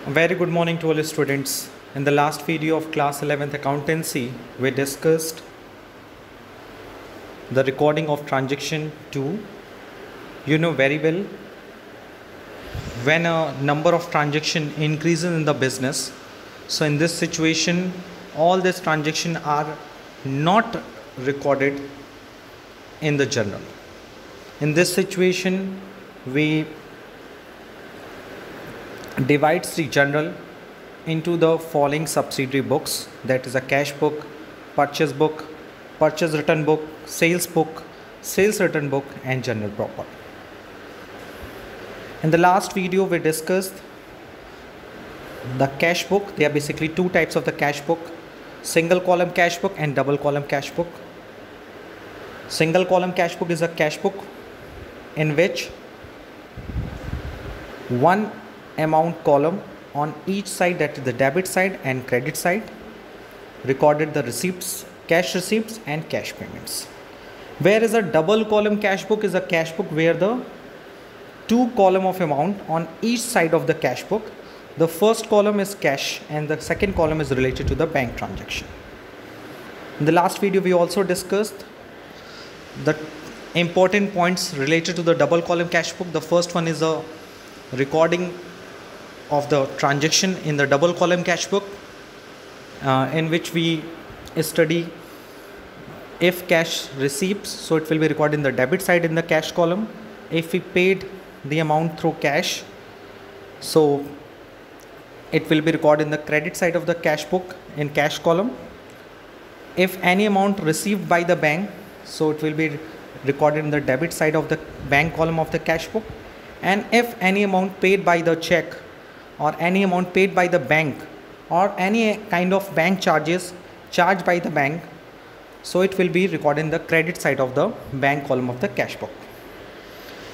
Very good morning to all students. In the last video of class 11th accountancy, we discussed the recording of transaction 2. You know very well, when a number of transaction increases in the business, so in this situation, all these transactions are not recorded in the journal. In this situation, we divides the journal into the following subsidiary books, that is a cash book, purchase return book, sales return book, and general proper. In the last video we discussed the cash book. There are basically two types of the cash book: single column cash book and double column cash book. Single column cash book is a cash book in which one amount column on each side, that is the debit side and credit side, recorded the receipts, cash receipts and cash payments. Whereas a double column cash book is a cash book where the two column of amount on each side of the cash book. The first column is cash and the second column is related to the bank transaction. In the last video we also discussed the important points related to the double column cash book. The first one is a recording of the transaction in the double column cash book, in which we study if cash receipts, so it will be recorded in the debit side in the cash column. If we paid the amount through cash, so it will be recorded in the credit side of the cash book in cash column. If any amount received by the bank, so it will be recorded in the debit side of the bank column of the cash book. And if any amount paid by the check or any amount paid by the bank or any kind of bank charges charged by the bank, so it will be recorded in the credit side of the bank column of the cash book.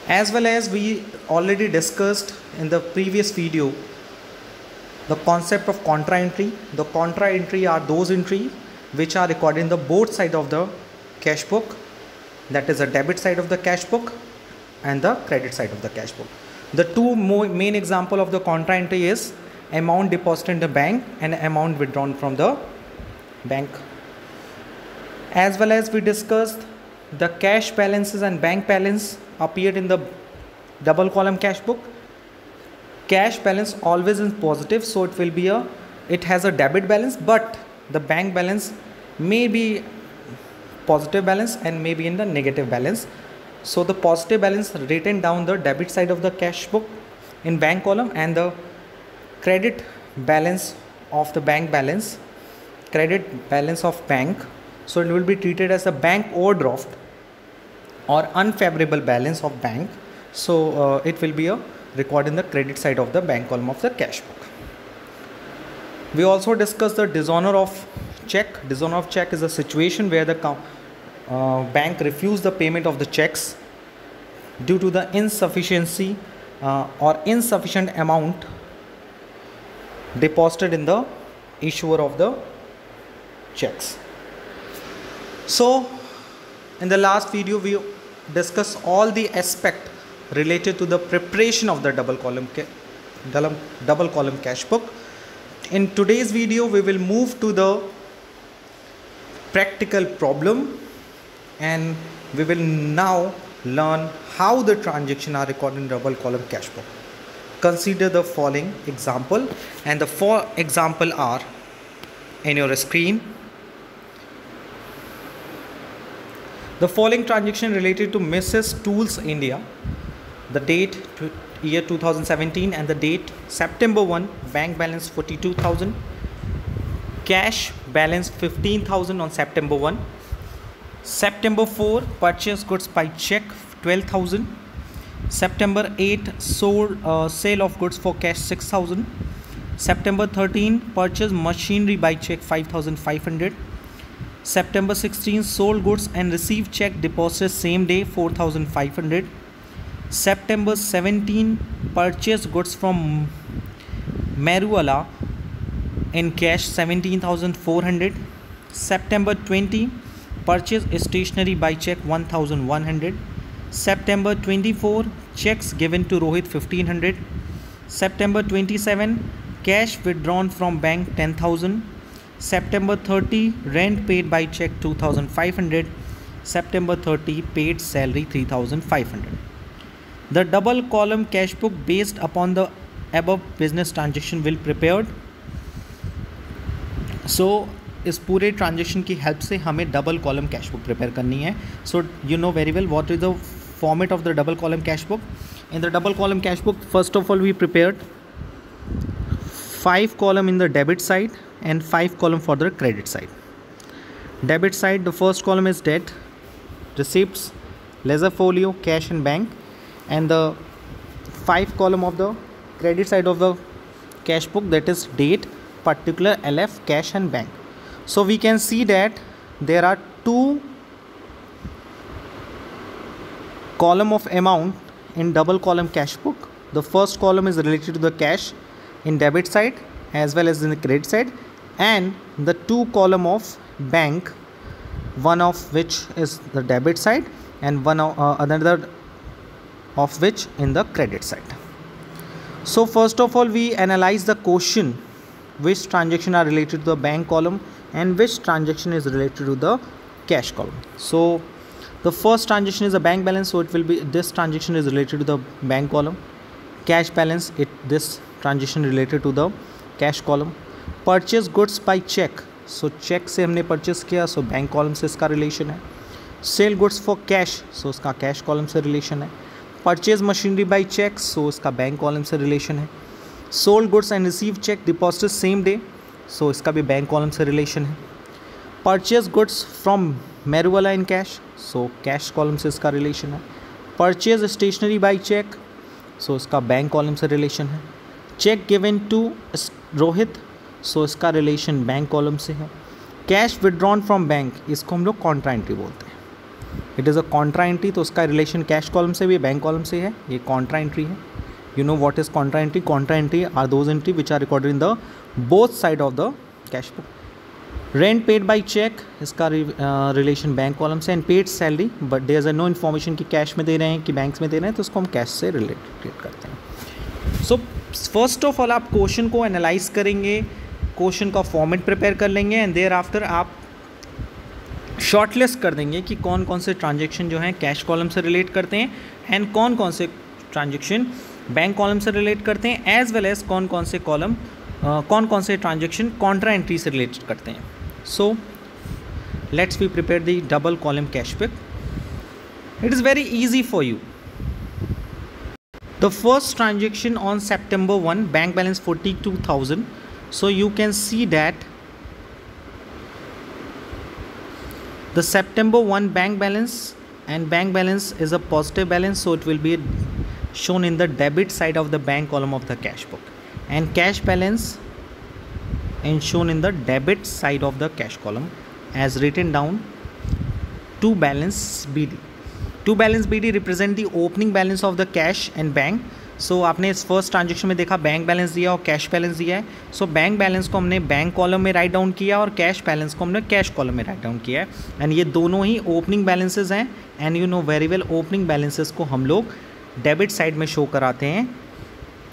As well as we already discussed in the previous video the concept of contra entry. The contra entry are those entries which are recorded in the both side of the cash book, that is the debit side of the cash book and the credit side of the cash book. The two main example of the contra entry is amount deposited in the bank and amount withdrawn from the bank. As well as we discussed the cash balances and bank balance appeared in the double column cash book. Cash balance always is positive, so it has a debit balance, but the bank balance may be positive balance and may be in the negative balance. So the positive balance written down the debit side of the cash book in bank column, and the credit balance of the bank balance, credit balance of bank, so it will be treated as a bank overdraft or unfavorable balance of bank. So it will be a record in the credit side of the bank column of the cash book. We also discussed the dishonor of check. Dishonor of check is a situation where the bank refused the payment of the checks due to the insufficiency or insufficient amount deposited in the issuer of the checks. So in the last video we discussed all the aspect related to the preparation of the double column cash book. In today's video we will move to the practical problem, and we will now learn how the transactions are recorded in double column cash book. Consider the following example, and the four examples are in your screen. The following transaction related to Mrs. Tools India. The date year 2017 and the date September 1, bank balance 42,000, cash balance 15,000 on September 1. September 4, purchase goods by check 12,000. September 8, sale of goods for cash 6,000. September 13, purchase machinery by check 5,500. September 16, sold goods and received check deposited same day 4,500. September 17, purchase goods from Meruala in cash 17,400. September 20, purchase stationery by check 1,100. September 24, checks given to Rohit 1500. September 27, cash withdrawn from bank 10,000. September 30, rent paid by check 2,500. September 30, paid salary 3,500. The double column cash book based upon the above business transaction will prepared. So इस पूरे transaction की help से हमें double column cash book prepare करनी है. सो you know very well what is the format of the double column cash book. In the double column cash book, first of all we prepared 5 column in the debit side and 5 column for the credit side. Debit side, the first column is debt, receipts, ledger folio, cash and bank, and the 5 column of the credit side of the cash book, that is date, particular, LF, cash and bank. So we can see that there are 2 column of amount in double column cash book. The first column is related to the cash in debit side as well as in the credit side, and the 2 column of bank, one of which is the debit side and one another of which in the credit side. So first of all we analyze the question, which transaction are related to the bank column and which transaction is related to the cash column. So the first transaction is a bank balance, so it will be, this transaction is related to the bank column. Cash balance, this transaction related to the cash column. Purchase goods by check, so check से हमने purchase किया, so bank column से इसका relation है. Sell goods for cash, so इसका cash column से relation है. Purchase machinery by check, so इसका bank column से relation है. Sold goods and received check deposited same day, so इसका भी bank column से relation है. Purchase goods from Maruala in cash, so cash column से इसका relation है. Purchase stationery by check, so इसका bank column से relation है. Check given to Rohit, so इसका relation bank column से है. Cash withdrawn from bank, इसको हम लोग contra entry बोलते हैं. It is a contra entry, तो उसका relation cash column से भी bank column से है. ये contra entry है. You know what is contra entry? Contra entry are those entry which are recorded in the both side of the cash book. Rent paid by check, इसका relation bank column से, and paid salary, but there is no information कि cash में दे रहे हैं कि banks में दे रहे हैं, तो उसको हम cash से related करते हैं. So first of all आप क्वेश्चन को एनालाइज करेंगे, क्वेश्चन का फॉर्मेट प्रिपेयर कर लेंगे, एंड देयर आफ्टर आप शॉर्टलिस्ट कर देंगे कि कौन कौन से ट्रांजेक्शन जो हैं कैश कॉलम से रिलेट करते हैं एंड कौन कौन से ट्रांजेक्शन बैंक कॉलम से रिलेट करते हैं, एज वेल एज कौन कौन से ट्रांजेक्शन कॉन्ट्रा एंट्री से रिलेट करते हैं. So let's we prepare the double column cash book. It is very easy for you. The first transaction on September 1, bank balance 42,000. So you can see that the September 1 bank balance, and bank balance is a positive balance, so it will be shown in the debit side of the bank column of the cash book, and cash balance is shown in the debit side of the cash column as written down to balance BD. To balance BD represent the opening balance of the cash and bank. So आपने इस first transaction में देखा bank balance दिया और cash balance दिया है. So bank balance को हमने बैंक कॉलम में राइट डाउन किया और कैश बैलेंस को हमने कैश कॉलम में राइट डाउन किया है, एंड ये दोनों ही ओपनिंग बैलेंसेज हैं. And you know very well opening balances को हम लोग डेबिट साइड में शो कराते हैं,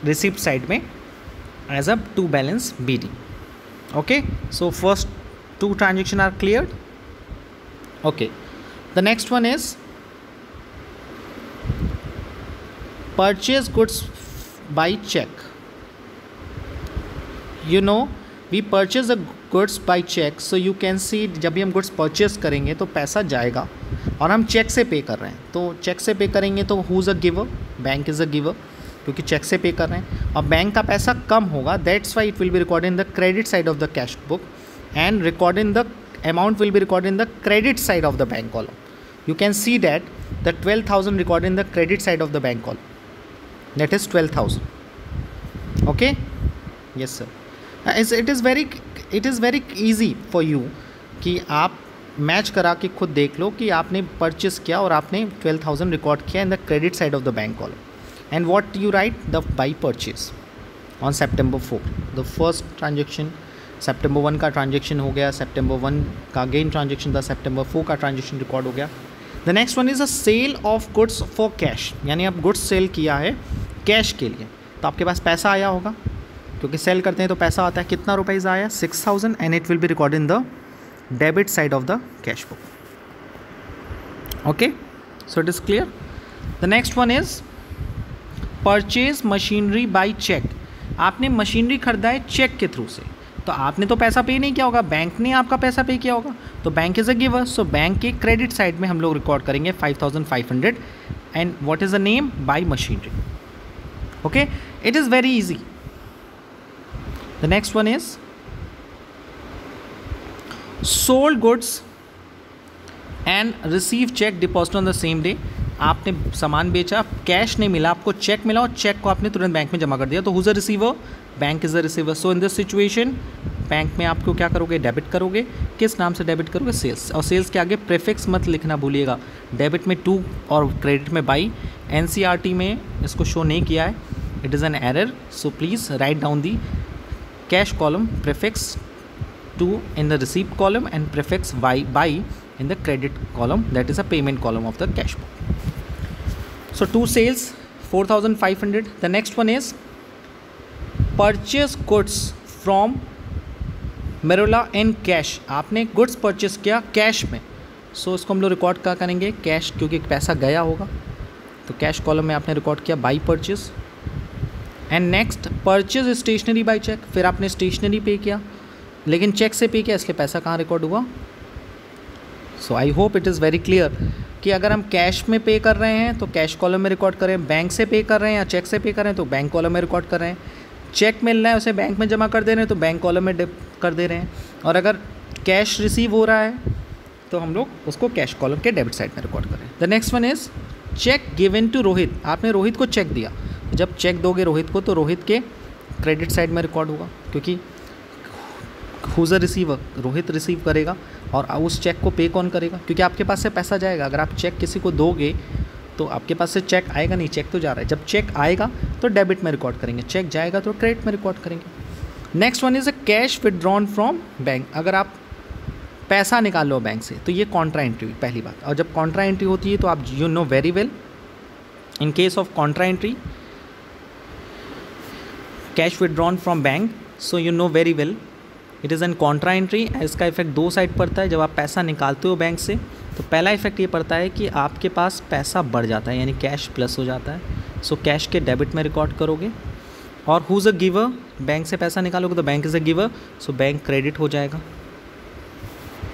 रिसिप्ट साइड में as a to balance BD. Okay, so first two transaction are cleared. Okay, the next one is purchase goods by check. You know we purchase the goods by check, so you can see जब भी हम goods purchase करेंगे तो पैसा जाएगा और हम check से पे कर रहे हैं. तो चेक से पे करेंगे तो who is a giver? Bank is a giver, क्योंकि चेक से पे कर रहे हैं और बैंक का पैसा कम होगा. That's why it will be recorded in the credit side of the cash book, and recorded in the amount will be recorded in the credit side of the bank column. You can see that the 12,000 recorded in the credit side of the bank column. That is 12,000. Okay, yes sir. It is very easy for you कि आप match करा के खुद देख लो कि आपने purchase किया और आपने 12,000 रिकॉर्ड किया in the credit side of the bank column. And what you right the by purchase on September 4. The first transaction September 1 का ट्रांजेक्शन हो गया, September 1 का अगेन ट्रांजेक्शन था, September 4 का ट्रांजेक्शन रिकॉर्ड हो गया. The next one is a sale of goods for cash, यानी आप गुड्स सेल किया है कैश के लिए, तो आपके पास पैसा आया होगा क्योंकि सेल करते हैं तो पैसा आता है, कितना रुपीज़ आया 6000 and it will be record in the debit side of the cash book. Okay, so it is clear. The next one is purchase machinery by cheque. आपने मशीनरी खरीदा है चेक के थ्रू से, तो आपने तो पैसा पे नहीं किया होगा, बैंक ने आपका पैसा पे किया होगा, तो bank is a giver. So bank के क्रेडिट साइड में हम लोग रिकॉर्ड करेंगे 5500 and what is the name, by machinery. Okay, it is very easy. The next one is sold goods and receive cheque deposit on the same day. आपने सामान बेचा, cash नहीं मिला, आपको चेक मिला और चेक को आपने तुरंत बैंक में जमा कर दिया, तो who's a receiver, bank is a receiver. So in this situation bank में आपको क्या करोगे, डेबिट करोगे. किस नाम से डेबिट करोगे, सेल्स. और सेल्स के आगे प्रीफिक्स मत लिखना भूलिएगा. डेबिट में टू और क्रेडिट में बाई. NCERT में इसको शो नहीं किया है, it is an error. So please write down the cash column prefix to in the receipt column and prefix by in the credit column, that is a payment column of the cash book. So 2 sales 4500. The next one is purchase goods from Merola in cash. आपने goods purchase किया cash में, so इसको हम लोग record क्या करेंगे, cash, क्योंकि पैसा गया होगा, तो कैश कॉलम में आपने रिकॉर्ड किया by purchase. And next purchase stationery by cheque. फिर आपने स्टेशनरी पे किया लेकिन चेक से पे किया, इसलिए पैसा कहाँ रिकॉर्ड हुआ. So I hope it is very clear कि अगर हम कैश में पे कर रहे हैं तो कैश कॉलम में रिकॉर्ड करें, बैंक से पे कर रहे हैं या चेक से पे कर रहे हैं तो बैंक कॉलम में रिकॉर्ड कर रहे हैं, चेक मिल रहा है उसे बैंक में जमा कर दे रहे हैं तो बैंक कॉलम में कर दे रहे हैं, और अगर कैश रिसीव हो रहा है तो हम लोग उसको कैश कॉलम के डेबिट साइड में रिकॉर्ड करें. The next one is cheque given to Rohit. आपने रोहित को चेक दिया, जब चेक दोगे रोहित को तो रोहित के क्रेडिट साइड में रिकॉर्ड होगा, क्योंकि who's a receiver, Rohit receive करेगा और उस चेक को पे कौन करेगा, क्योंकि आपके पास से पैसा जाएगा. अगर आप चेक किसी को दोगे तो आपके पास से चेक आएगा नहीं, चेक तो जा रहा है. जब चेक आएगा तो डेबिट में रिकॉर्ड करेंगे, चेक जाएगा तो क्रेडिट में रिकॉर्ड करेंगे. Next one is a cash withdrawn from bank. अगर आप पैसा निकाल लो बैंक से तो ये कॉन्ट्रा एंट्री पहली बात. और जब कॉन्ट्रा एंट्री होती है तो आप you know very well, in case of Contra entry cash withdrawn from bank, so you know very well it is an contra entry. इसका इफेक्ट दो साइड पड़ता है. जब आप पैसा निकालते हो बैंक से तो पहला इफेक्ट ये पड़ता है कि आपके पास पैसा बढ़ जाता है, यानी कैश प्लस हो जाता है. सो कैश के डेबिट में रिकॉर्ड करोगे. और हुज अ गिवर, बैंक से पैसा निकालोगे तो bank is a giver, so bank credit हो जाएगा.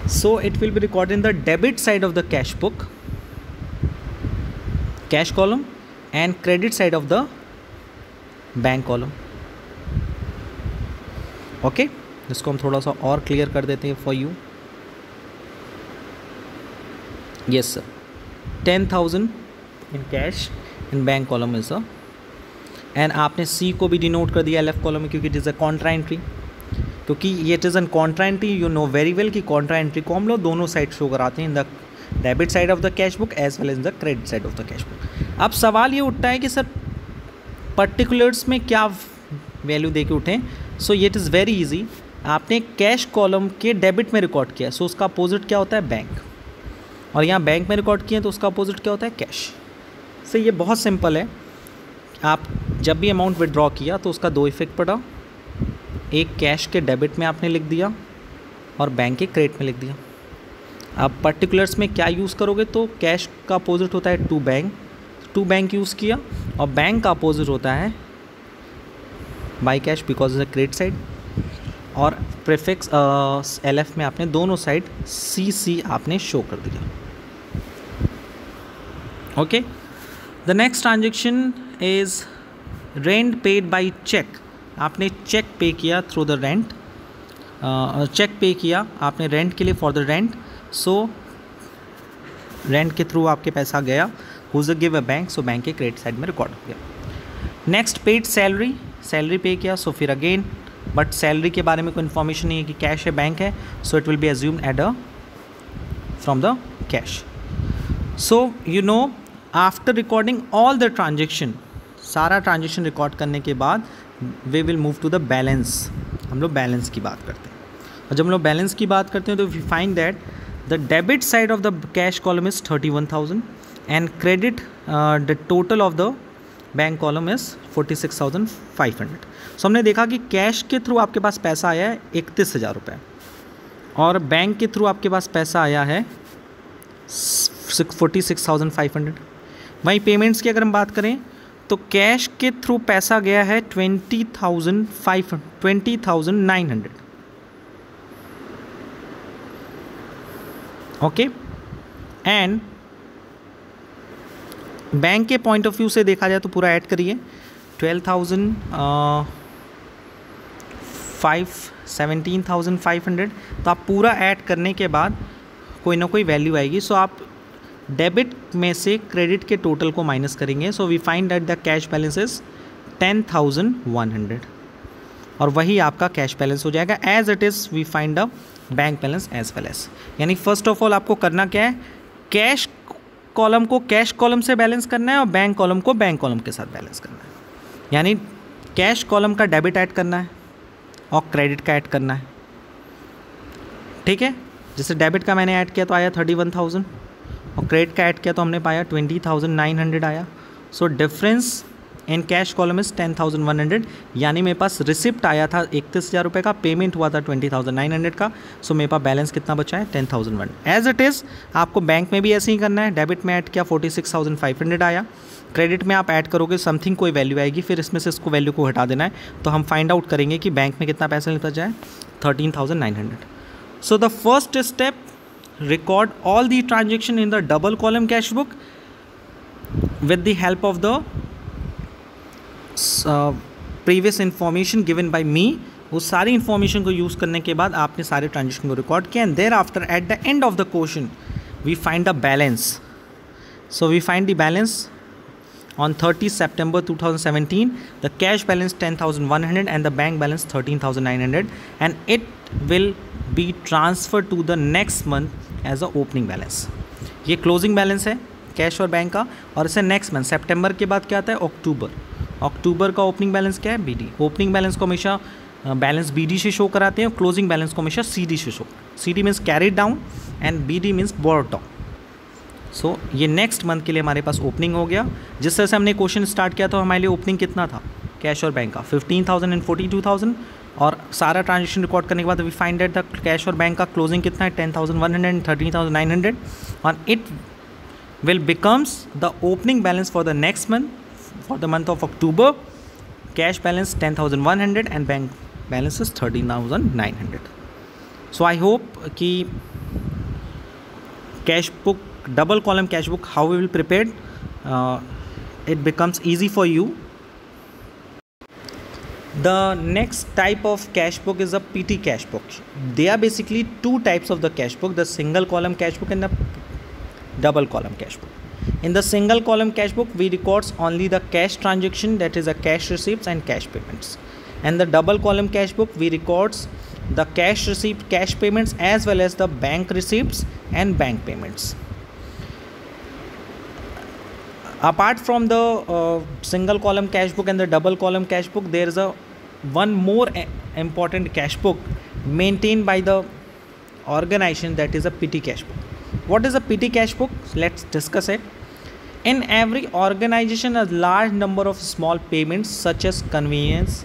सो it will be record in the debit side of the cash book, cash column, and credit side of the bank column. Okay, इसको हम थोड़ा सा और क्लियर कर देते हैं for you. Yes sir, 10,000 in cash in bank column is a, and आपने सी को भी डिनोट कर दिया LF कॉलम में, क्योंकि it is a contra entry. क्योंकि ये it is an contra entry, you know very well कि कॉन्ट्रा एंट्री को हम लोग दोनों साइड शो कराते हैं, in the debit side of the cash book as well as the credit side of the cash book. अब सवाल ये उठता है कि सर पर्टिकुलर्स में क्या वैल्यू दे के उठें. सो इट इज़ वेरी ईजी. आपने कैश कॉलम के डेबिट में रिकॉर्ड किया, सो उसका अपोजिट क्या होता है, बैंक. और यहाँ बैंक में रिकॉर्ड किए तो उसका अपोजिट क्या होता है, कैश. सो ये बहुत सिंपल है. आप जब भी अमाउंट विड्रॉ किया तो उसका दो इफेक्ट पड़ा, एक कैश के डेबिट में आपने लिख दिया और बैंक के क्रेडिट में लिख दिया. आप पर्टिकुलर्स में क्या यूज़ करोगे तो कैश का अपोजिट होता है टू बैंक यूज़ किया, और बैंक का अपोजिट होता है by cash because is a credit side. और प्रीफिक्स LF में आपने दोनों साइड CC आपने शो कर दिया. Okay, the next transaction is rent paid by cheque. आपने चेक पे किया through the rent, check pay किया आपने रेंट के लिए for the rent. So rent के थ्रू आपके पैसा गया, who's a give a bank, so bank के क्रेडिट साइड में रिकॉर्ड हो गया. नेक्स्ट पेड सैलरी, सैलरी पे किया, सो फिर अगेन बट सैलरी के बारे में कोई इन्फॉर्मेशन नहीं है कि कैश है बैंक है, so it will be assumed at a from the cash. So you know after recording all the transaction, सारा ट्रांजेक्शन रिकॉर्ड करने के बाद we will move to the balance. हम लोग बैलेंस की बात करते हैं, और जब हम लोग बैलेंस की बात करते हैं तो we find that the debit side of the cash column is 31,000 and credit the total of the bank column is 46,500। So हमने देखा कि कैश के थ्रू आपके पास पैसा आया है 31,000 रुपये और बैंक के थ्रू आपके पास पैसा आया है 46,500। वहीं पेमेंट्स की अगर हम बात करें तो कैश के थ्रू पैसा गया है 20,900। ओके, एंड बैंक के पॉइंट ऑफ व्यू से देखा जाए तो पूरा ऐड करिए 17,500। तो आप पूरा ऐड करने के बाद कोई ना कोई वैल्यू आएगी। सो आप डेबिट में से क्रेडिट के टोटल को माइनस करेंगे। So we find that the cash balance is 10,100 और वही आपका कैश बैलेंस हो जाएगा। As it is we find the bank balance as well as. यानी फर्स्ट ऑफ ऑल आपको करना क्या है, कैश कॉलम को कैश कॉलम से बैलेंस करना है और बैंक कॉलम को बैंक कॉलम के साथ बैलेंस करना है। यानी कैश कॉलम का डेबिट ऐड करना है और क्रेडिट का ऐड करना है। ठीक है, जैसे डेबिट का मैंने ऐड किया तो आया 31,000 और क्रेडिट का ऐड किया तो हमने पाया 20,900 आया। So difference in cash column is 10,100। यानी मेरे पास रिसिप्ट आया था 31,000 रुपये का, पेमेंट हुआ था 20,900 का। सो मेरे पास बैलेंस कितना बचा है 10,100। एज इट इज़ आपको बैंक में भी ऐसे ही करना है। डेबिट में ऐड किया 46,500 आया, क्रेडिट में आप ऐड करोगे समथिंग कोई वैल्यू आएगी, फिर इसमें से इसको वैल्यू को हटा देना है। तो हम फाइंड आउट करेंगे कि बैंक में कितना पैसा निकल जाए 13,900। So the first step, record all the transaction in the double column cash book with the help of the previous information given by me। वो सारी इन्फॉर्मेशन को यूज़ करने के बाद आपने सारे ट्रांजेक्शन को रिकॉर्ड किया and thereafter at the end of the question we find the balance. So we find the balance on 30 September 2017 the cash balance 10,100 and the bank balance 13,900 and it will be transferred to the next month as a opening balance। ये closing balance है cash और bank का और इसे next month सितंबर के बाद क्या आता है अक्टूबर का ओपनिंग बैलेंस क्या है बीडी। ओपनिंग बैलेंस को हमेशा बैलेंस बीडी से शो कराते हैं और क्लोजिंग बैलेंस को हमेशा सीडी से show. CD means carried down and BD means borne down. So ये नेक्स्ट मंथ के लिए हमारे पास ओपनिंग हो गया। जिस तरह से हमने क्वेश्चन स्टार्ट किया तो हमारे लिए ओपनिंग कितना था कैश और बैंक का 15,000 एंड 42,000 और सारा ट्रांजेक्शन रिकॉर्ड करने के बाद we find that the cash और बैंक का क्लोजिंग कितना है 10,100 एंड 13,900 और it will becomes the opening balance for the next month for the month of October. Cash balance 10,100 and bank balance is 13,900। So I hope कि cash book double column cash book how we will prepare it becomes easy for you। The next type of cash book is a PT cash book। They are basically two types of the cash book, the single column cash book and the double column cash book। In the single column cash book we records only the cash transaction, that is the cash receipts and cash payments, and the double column cash book we records the cash receipt, cash payments as well as the bank receipts and bank payments। Apart from the single column cash book and the double column cash book, there is a one more important cash book maintained by the organization, that is a PT cash book। What is a PT cash book? Let's discuss it। In every organization a large number of small payments such as convenience,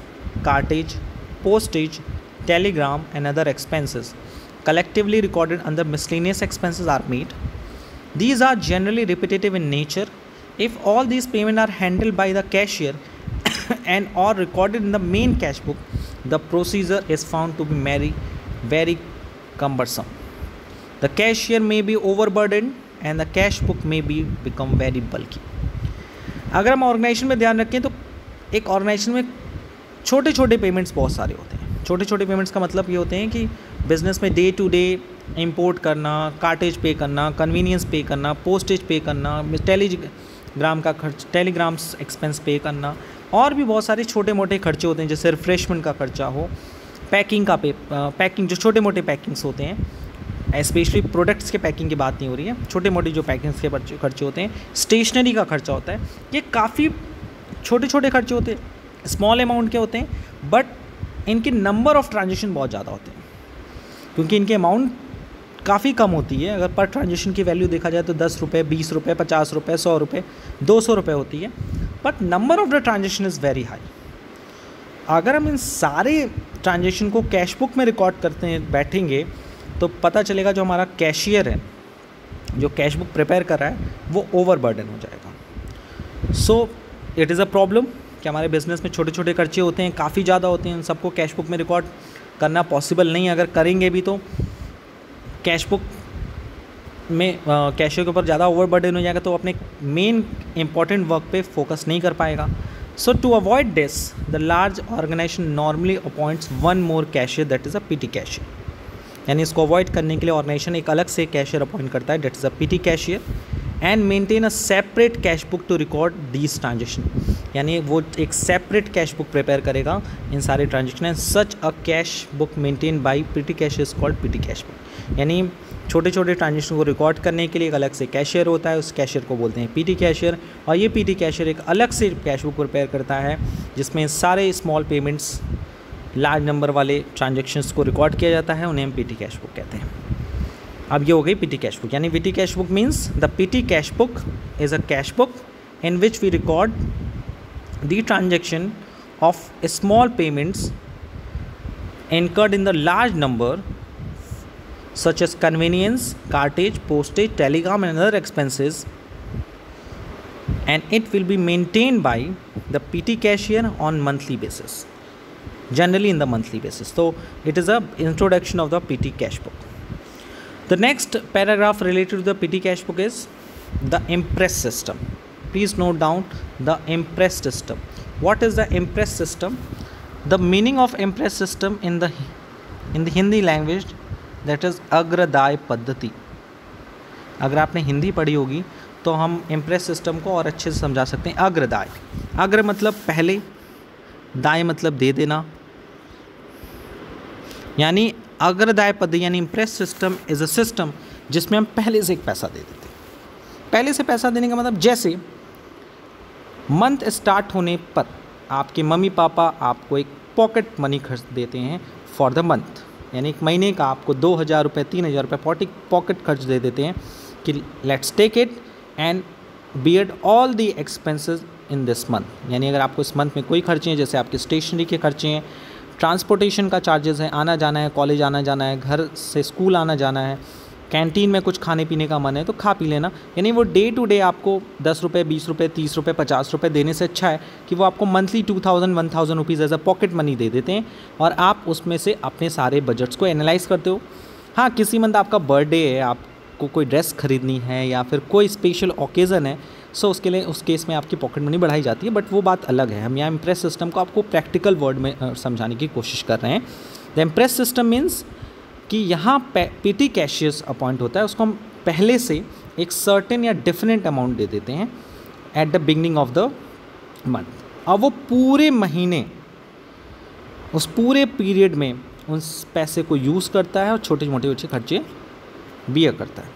cartage, postage, telegram and other expenses collectively recorded under miscellaneous expenses are made। These are generally repetitive in nature। If all these payments are handled by the cashier and or recorded in the main cash book, the procedure is found to be very cumbersome। The cashier may be overburdened and the cash book may be become very bulky। अगर हम organisation में ध्यान रखें तो एक organisation में छोटे छोटे पेमेंट्स बहुत सारे होते हैं। छोटे छोटे पेमेंट्स का मतलब ये होते हैं कि बिजनेस में डे टू डे इंपोर्ट करना, कार्टेज पे करना, कन्वीनियंस पे करना, पोस्टेज पे करना, टेलीग्राम का खर्च, टेलीग्राम्स एक्सपेंस पे करना और भी बहुत सारे छोटे मोटे खर्चे होते हैं, जैसे रिफ्रेशमेंट का खर्चा हो, पैकिंग का पैकिंग जो छोटे मोटे पैकिंग्स होते हैं, स्पेशली प्रोडक्ट्स के पैकिंग की बात नहीं हो रही है, छोटे मोटे जो पैकिंग्स के खर्चे होते हैं, स्टेशनरी का खर्चा होता है, ये काफ़ी छोटे छोटे खर्चे होते हैं, स्मॉल अमाउंट के होते हैं, बट इनके नंबर ऑफ़ ट्रांजेक्शन बहुत ज़्यादा होते हैं क्योंकि इनके अमाउंट काफ़ी कम होती है। अगर पर ट्रांजेक्शन की वैल्यू देखा जाए तो 10 रुपये, 20 रुपये, 50 रुपये, 100 रुपये, 200 रुपये होती है, but number of the transaction is very high. अगर हम इन सारे ट्रांजेक्शन को कैश बुक में रिकॉर्ड करते हैं बैठेंगे तो पता चलेगा जो हमारा कैशियर है, जो कैश बुक प्रिपेयर कर रहा है, वो ओवर बर्डन हो जाएगा। सो इट इज़ अ प्रॉब्लम कि हमारे बिजनेस में छोटे छोटे खर्चे होते हैं, काफ़ी ज़्यादा होते हैं, उन सबको कैश बुक में रिकॉर्ड करना पॉसिबल नहीं है। अगर करेंगे भी तो कैश बुक में कैशियर के ऊपर ज़्यादा ओवर बर्डन हो जाएगा, तो अपने मेन इंपॉर्टेंट वर्क पे फोकस नहीं कर पाएगा। So to avoid this the large organisation normally appoints one more cashier, that is a petty cashier. यानी इसको अवॉइड करने के लिए ऑर्गेनाइजेशन एक अलग से कैशियर अपॉइंट करता है, that is a petty cashier, and maintain a separate cash book to record these transaction. यानी वो एक सेपरेट कैश बुक प्रिपेयर करेगा इन सारे transaction, and such a cash book maintain by PT cashier is called PT cash book. यानी छोटे छोटे transaction को record करने के लिए एक अलग से कैशियर होता है, उस कैशियर को बोलते हैं पीटी कैशियर, और ये पीटी कैशियर एक अलग से कैश बुक प्रिपेयर करता है जिसमें सारे स्मॉल पेमेंट्स, लार्ज नंबर वाले ट्रांजेक्शन्स को रिकॉर्ड किया जाता है, उन्हें हम पीटी कैश बुक कहते हैं। अब ये हो गई पीटी कैश बुक। यानी petty cash book means the petty cash book is a cash book in which we record the transaction of small payments incurred in the large number such as convenience, cartage, postage, telegram and other expenses, and it will be maintained by the PT cashier on monthly basis, generally in the monthly basis. So it is a introduction of the PT cash book. The next paragraph related to the PT cash book is the Impress system. Please note down the Impress system. What is the Impress system? The meaning of Impress system in the Hindi language, that is अग्रदाय पद्धति। अगर आपने हिंदी पढ़ी होगी तो हम impress system को और अच्छे से समझा सकते हैं। अग्रदाय, अग्र मतलब पहले, दाय मतलब दे देना, यानी अग्रदाय पद्धति यानी impress system is a system जिसमें हम पहले से एक पैसा दे देते हैं। पहले से पैसा देने का मतलब जैसे मंथ स्टार्ट होने पर आपके मम्मी पापा आपको एक पॉकेट मनी खर्च देते हैं फॉर द मंथ, यानी एक महीने का आपको 2000 रुपये 3000 रुपये पॉकेट खर्च दे देते हैं कि let's take it and bear all the expenses in this month. यानी अगर आपको इस मंथ में कोई खर्चे हैं, जैसे आपके स्टेशनरी के खर्चे हैं, ट्रांसपोर्टेशन का चार्जेस है, आना जाना है, कॉलेज आना जाना है, घर से स्कूल आना जाना है, कैंटीन में कुछ खाने पीने का मन है तो खा पी लेना, यानी वो डे टू डे आपको 10 रुपये 20 रुपये 30 रुपये 50 रुपये देने से अच्छा है कि वो आपको monthly 2000 rupees as a pocket money दे देते हैं और आप उसमें से अपने सारे बजट्स को एनालाइज करते हो। हाँ, किसी मंथ आपका बर्थडे है, आपको कोई ड्रेस खरीदनी है या फिर कोई स्पेशल ओकेज़न है, सो उसके लिए उस केस में आपकी पॉकेट मनी बढ़ाई जाती है, बट वो बात अलग है। हम यहाँ इम्प्रेस सिस्टम को आपको प्रैक्टिकल वर्ड में समझाने की कोशिश कर रहे हैं। द इम्प्रेस सिस्टम मीन्स कि यहाँ पीटी कैशियर्स अपॉइंट होता है, उसको हम पहले से एक सर्टेन या डिफरेंट अमाउंट दे देते हैं eight the beginning of the month, और वो पूरे महीने उस पूरे पीरियड में उस पैसे को यूज़ करता है और छोटे मोटे खर्चे बियर करता है,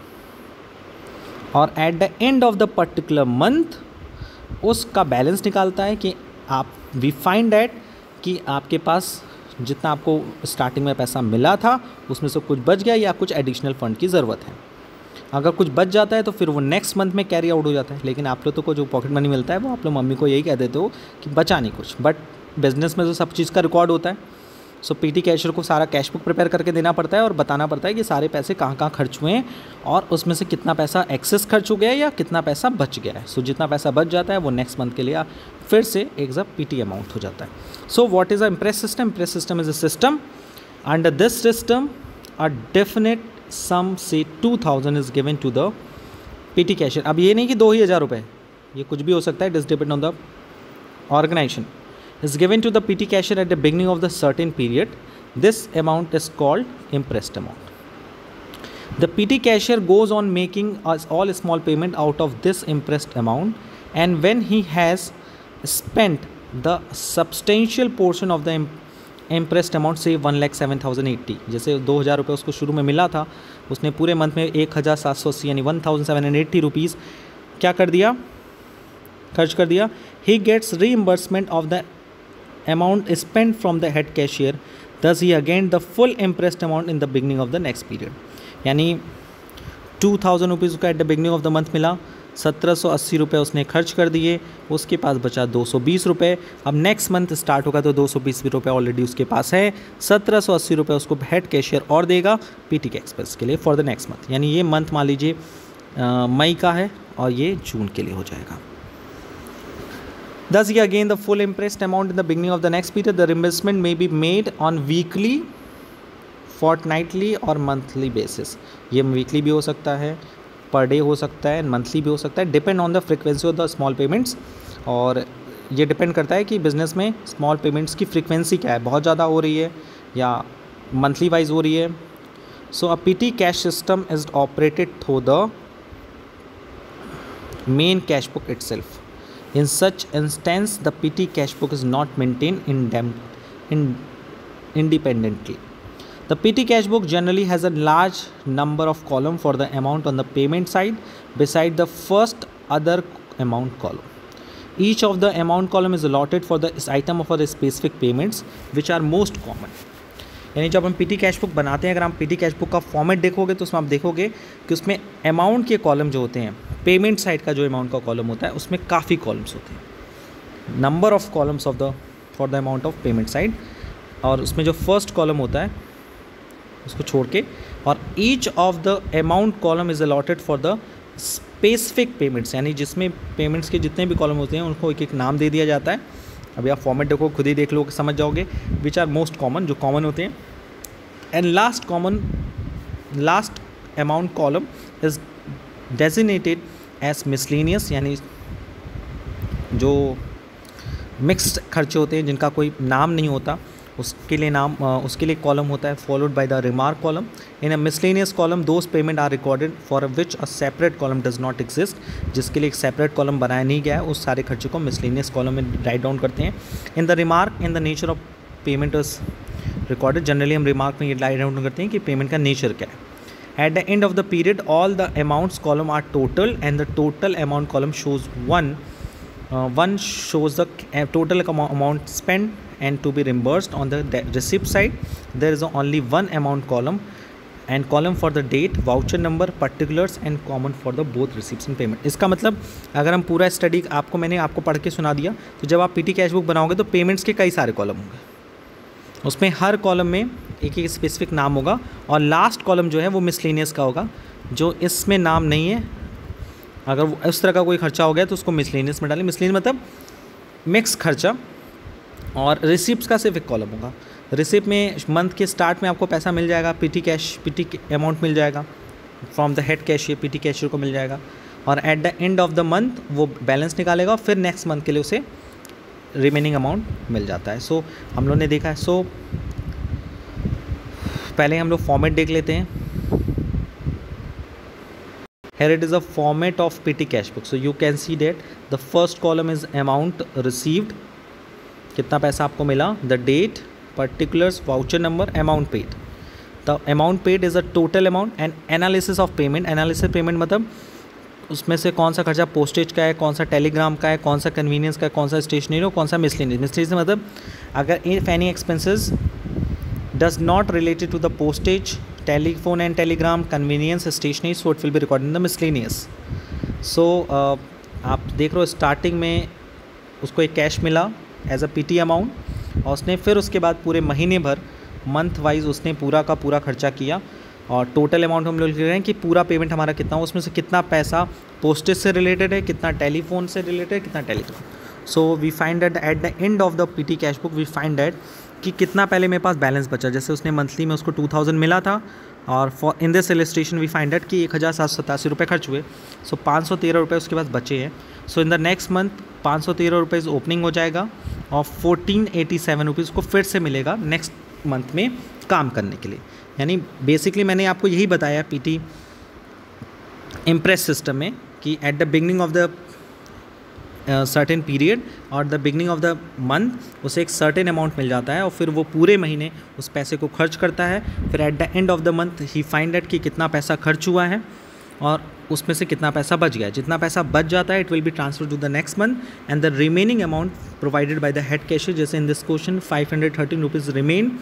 और eight the end of the particular month उसका बैलेंस निकालता है कि आप वी फाइंड दैट कि आपके पास जितना आपको स्टार्टिंग में पैसा मिला था उसमें से कुछ बच गया या कुछ एडिशनल फंड की ज़रूरत है। अगर कुछ बच जाता है तो फिर वो नेक्स्ट मंथ में कैरी आउट हो जाता है, लेकिन आप लोग को जो पॉकेट मनी मिलता है वो आप लोग मम्मी को यही कह देते हो कि बचा नहीं कुछ, बट बिजनेस में तो सब चीज़ का रिकॉर्ड होता है। सो पीटी कैशियर को सारा कैश बुक प्रिपेयर करके देना पड़ता है और बताना पड़ता है कि सारे पैसे कहाँ कहाँ खर्च हुए हैं और उसमें से कितना पैसा एक्सेस खर्च हो गया है या कितना पैसा बच गया है। सो जितना पैसा बच जाता है वो नेक्स्ट मंथ के लिए फिर से एक जब पीटी अमाउंट हो जाता है। So what is a imprest system? Imprest system is a system under this system a definite sum से 2000 is given to the petty cashier. अब ये नहीं कि 2000 रुपये, ये कुछ भी हो सकता है, it is depend on the organisation, is given to the PT cashier at the beginning of the certain period. This amount is called impressed amount. The PT cashier goes on making all small payment out of this impressed amount, and when he has spent the substantial portion of the impressed amount, say 1,07,080, जैसे 2000 रुपये उसको शुरू में मिला था, उसने पूरे month में 1780 यानी 1,780 रुपीज़ क्या कर दिया, खर्च कर दिया। He gets reimbursement of the amount spent from the head cashier, thus he again the full impressed amount in the beginning of the next period. यानी 2000 रुपीज़ का eight the beginning of the month मिला, 1780 रुपये उसने खर्च कर दिए, उसके पास बचा 220 रुपये। अब नेक्स्ट मंथ स्टार्ट होगा तो 220 रुपये ऑलरेडी उसके पास है, 1780 रुपये उसको हेड कैशियर और देगा पीटी के एक्सपेंस के लिए फॉर द नेक्स्ट मंथ। यानी ये मंथ मान लीजिए मई का है और ये जून के लिए हो जाएगा। Thus, ये again the full impressed amount in the beginning of the next period. The reimbursement may be made on weekly, fortnightly और monthly basis. ये weekly भी हो सकता है, per day हो सकता है, monthly भी हो सकता है, depend on the frequency of the small payments। और ये depend करता है कि business में small payments की frequency क्या है, बहुत ज़्यादा हो रही है या monthly wise हो रही है। So a PT cash system is operated through the main cash book itself. In such instance, the PT cash book is not maintained independently. The PT cash book generally has a large number of columns for the amount on the payment side beside the first other amount column. Each of the amount column is allotted for the item of the specific payments which are most common. यानी जब हम PT cash book बनाते हैं, अगर हम PT cash book का format देखोगे तो उसमें आप देखोगे कि उसमें अमाउंट के कॉलम जो होते हैं, पेमेंट साइड का जो अमाउंट का कॉलम होता है उसमें काफ़ी कॉलम्स होते हैं, number of columns of the for the amount of payment side. और उसमें जो फर्स्ट कॉलम होता है उसको छोड़ के, और each of the amount column is allotted for the specific payments, यानी जिसमें पेमेंट्स के जितने भी कॉलम होते हैं उनको एक एक नाम दे दिया जाता है। अभी आप फॉर्मेट देखो, खुद ही देख लो, समझ जाओगे विच आर मोस्ट कॉमन, जो कॉमन होते हैं। And last amount column is designated as miscellaneous, यानी जो मिक्स्ड खर्चे होते हैं जिनका कोई नाम नहीं होता उसके लिए कॉलम होता है, followed by the remark column. In a miscellaneous column those payment are recorded for which a separate column does not exist, जिसके लिए एक सेपरेट कॉलम बनाया नहीं गया है, उस सारे खर्चे को मिसलेनियस कॉलम में राइट डाउन करते हैं। In the remark in the nature of payment is recorded, generally हम रिमार्क में ये राइट डाउन करते हैं कि पेमेंट का नेचर क्या है। At the end of the period all the amounts column are total and the total amount column shows one shows the total amount spent and to be reimbursed. On the receipt side there is only one amount column and column for the date, voucher number, particulars and common for the both receipts and payment। इसका मतलब अगर हम पूरा study मैंने आपको पढ़ के सुना दिया, तो जब आप पीटी कैश बुक बनाओगे तो पेमेंट्स के कई सारे कॉलम होंगे, उसमें हर कॉलम में एक एक स्पेसिफिक नाम होगा, और लास्ट कॉलम जो है वो मिसलेनियस का होगा, जो इसमें नाम नहीं है। अगर उस तरह का कोई खर्चा हो गया तो उसको मिसलेनियस में डालें। मिसलेनियस मतलब मिक्स खर्चा। और रिसिप्ट्स का सिर्फ एक कॉलम होगा। रिसिप्ट में मंथ के स्टार्ट में आपको पैसा मिल जाएगा, पीटी अमाउंट मिल जाएगा from the head cashier, PT cashier को मिल जाएगा, और eight the end of the month वो बैलेंस निकालेगा, फिर नेक्स्ट मंथ के लिए उसे रिमेनिंग अमाउंट मिल जाता है। सो हम लोगों ने देखा है। सो पहले हम लोग फॉर्मेट देख लेते हैं। Here it is a format of PT cash book. So you can see that the first column is amount received, कितना पैसा आपको मिला, the date, particulars, voucher number, amount paid. The amount paid is a total amount and analysis of payment. Analysis payment मतलब उसमें से कौन सा खर्चा पोस्टेज का है, कौन सा टेलीग्राम का है, कौन सा कन्वीनियंस का है, कौन सा स्टेशनरी और कौन सा मिसलेनियस। मिसलेनियस मतलब अगर if any expenses does not related to the postage, telephone and telegram, convenience, stationery, so it will be recorded in the miscellaneous. So आप देख रहे हो स्टार्टिंग में उसको एक कैश मिला एज अ पीटी अमाउंट, और उसने फिर उसके बाद पूरे महीने भर मंथ वाइज उसने पूरा का पूरा खर्चा किया, और टोटल अमाउंट हम लोग लिख रहे हैं कि पूरा पेमेंट हमारा कितना हो, उसमें से कितना पैसा पोस्टेज से रिलेटेड है, कितना टेलीफोन से रिलेटेड है, कितना telegram. So we find that at the end of the petty cash book we find that कि कितना पहले मेरे पास बैलेंस बचा। जैसे उसने मंथली में उसको 2000 मिला था, और for in this illustration we find that कि 1787 रुपये खर्च हुए। सो 513 रुपये उसके पास बचे हैं। सो इन द नेक्स्ट मंथ 513 रुपये ओपनिंग हो जाएगा, और 1487 रुपीज़ को फिर से मिलेगा नेक्स्ट मंथ में काम करने के लिए। यानी बेसिकली मैंने आपको यही बताया पीटी इम्प्रेस सिस्टम में कि at the beginning of the certain period और the beginning of the month उसे एक सर्टेन अमाउंट मिल जाता है, और फिर वो पूरे महीने उस पैसे को खर्च करता है। फिर eight the end of the month he find out कि कितना पैसा खर्च हुआ है और उसमें से कितना पैसा बच गया है। जितना पैसा बच जाता है it will be transfer to the next month and the remaining amount provided by the head cashier. जैसे in this question 513 rupees remain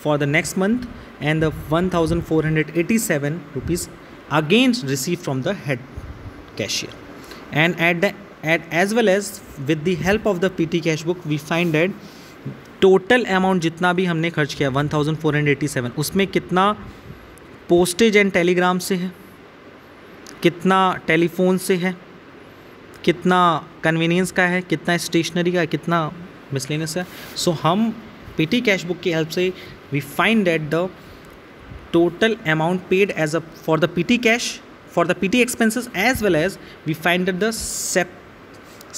for the next month and the 1487 rupees again receive from the head cashier. and as well as with the help of the PT cash book we find that total amount जितना भी हमने खर्च किया 1487, उसमें कितना postage and Telegram से है, कितना टेलीफोन से है, कितना कन्वीनियंस का है, कितना स्टेशनरी का है, कितना मिसलेनियस है. सो हम PT कैश बुक की हेल्प से we find that the total amount paid as a for the PT cash for the PT expenses, as well as we find that the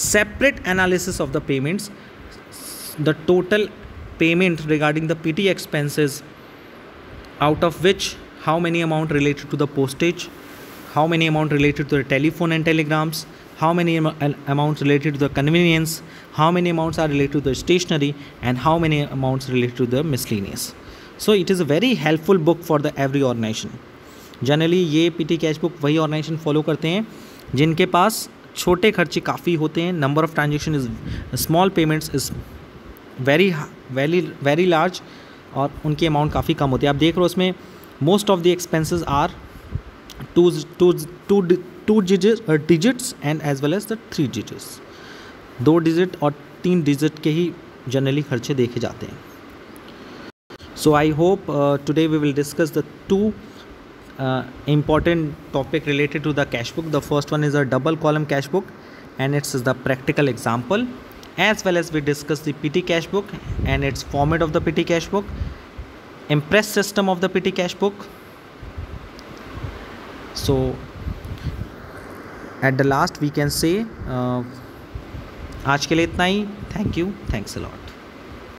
separate analysis of the payments, the total payment regarding the PT expenses, out of which how many amount related to the postage, how many amount related to the telephone and telegrams, how many amounts related to the convenience, how many amounts are related to the stationery, and how many amounts related to the miscellaneous. So it is a very helpful book for the every organization. Generally ये PT cash book वही organisation follow करते हैं जिनके पास छोटे खर्चे काफ़ी होते हैं, number of transaction is small, payments is very large, और उनकी अमाउंट काफ़ी कम होती है. आप देख रहे हो इसमें most of the expenses are two digits and as well as the 3 digits. 2 digit और 3 डिजिट के ही जनरली खर्चे देखे जाते हैं. So I hope today we will discuss the 2 important topic related to the cash book. The first one is a double column cash book and it's the practical example, as well as we discuss the PT cash book and its format of the PT cash book, impress system of the PT cash book. So at the last we can say आज के लिए इतना ही. Thank you. Thanks a lot.